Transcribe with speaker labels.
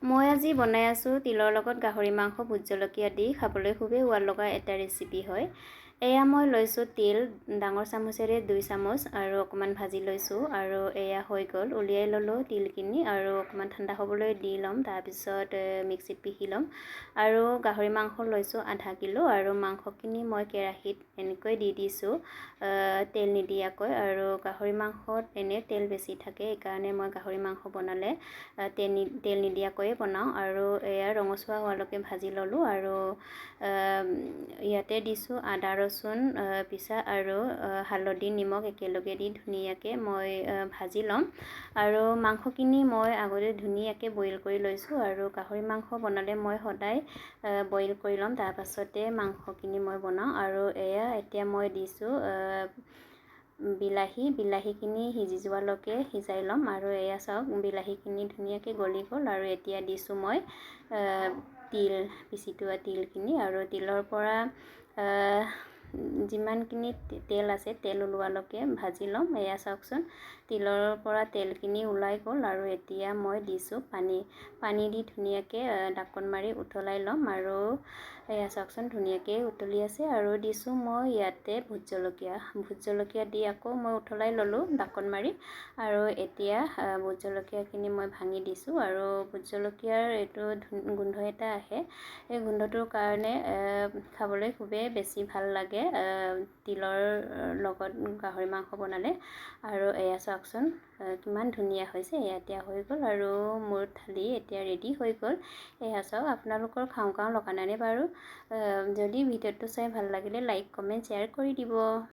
Speaker 1: মই আজি বনাই আছোঁ তিলৰ লগত গাহৰি মাংস ভোট জলকীয়া দি খাবলৈ খুবেই সোৱাদ লগা এটা ৰেচিপি হয়। এয়া মই লৈছোঁ তিল ডাঙৰ চামুচেৰে 2 চামুচ আৰু অকণমান ভাজি লৈছোঁ আৰু এয়া হৈ গ'ল। উলিয়াই ল'লোঁ তিলখিনি আৰু অকণমান ঠাণ্ডা হ'বলৈ দি ল'ম। তাৰপিছত মিক্সিত পিহি ল'ম আৰু গাহৰি মাংস লৈছোঁ আধা কিলো আৰু মাংসখিনি মই কেৰাহীত এনেকৈ দি দিছোঁ তেল নিদিয়াকৈ। আৰু গাহৰি মাংসত এনেই তেল বেছি থাকে, সেইকাৰণে মই গাহৰি মাংস বনালে তেল নিদিয়াকৈ বনাওঁ আৰু এয়া ৰঙচুৱা হোৱালৈকে ভাজি ল'লোঁ আৰু ইয়াতে দিছোঁ আদা ৰচুন পিচা আৰু হালধি নিমখ একেলগে দি ধুনীয়াকৈ মই ভাজি ল'ম। আৰু মাংসখিনি মই আগতে ধুনীয়াকৈ বইল কৰি লৈছোঁ আৰু গাহৰি মাংস বনালে মই সদায় বইল কৰি ল'ম, তাৰপাছতে মাংসখিনি মই বনাওঁ। আৰু এয়া এতিয়া মই দিছোঁ বিলাহীখিনি সিজি যোৱালৈকে সিজাই ল'ম আৰু এয়া চাওক বিলাহীখিনি ধুনীয়াকৈ গলি গ'ল। আৰু এতিয়া দিছোঁ মই তিল পিচি থোৱা তিলখিনি আৰু তিলৰ পৰা যিমানখিনি তেল আছে তেল ওলোৱালৈকে ভাজি ল'ম। এয়া চাওকচোন তিলৰ পৰা তেলখিনি ওলাই গ'ল আৰু এতিয়া মই দিছোঁ পানী দি ধুনীয়াকৈ ঢাকোন মাৰি উতলাই ল'ম আৰু এয়া চাওকচোন ধুনীয়াকৈ উতলি আছে। আৰু দিছোঁ মই ইয়াতে ভোট জলকীয়া দি আকৌ মই উতলাই ল'লোঁ ঢাকোন মাৰি। আৰু এতিয়া ভোট জলকীয়াখিনি মই ভাঙি দিছোঁ আৰু ভোট জলকীয়াৰ এইটো গোন্ধ এটা আহে, এই গোন্ধটোৰ কাৰণে খাবলৈ খুবেই বেছি ভাল লাগে তিলৰ লগত গাহৰি মাংস বনালে। আৰু এয়া চাওকচোন কিমান ধুনীয়া হৈছে। এয়া এতিয়া হৈ গ'ল আৰু মোৰ থালি এতিয়া ৰেডি হৈ গ'ল। এয়া চাওক আপোনালোকৰ খাওঁ খাওঁ লগা নাইনে বাৰু? যদি ভিডিঅ'টো চাই ভাল লাগিলে লাইক কমেণ্ট শ্বেয়াৰ কৰি দিব।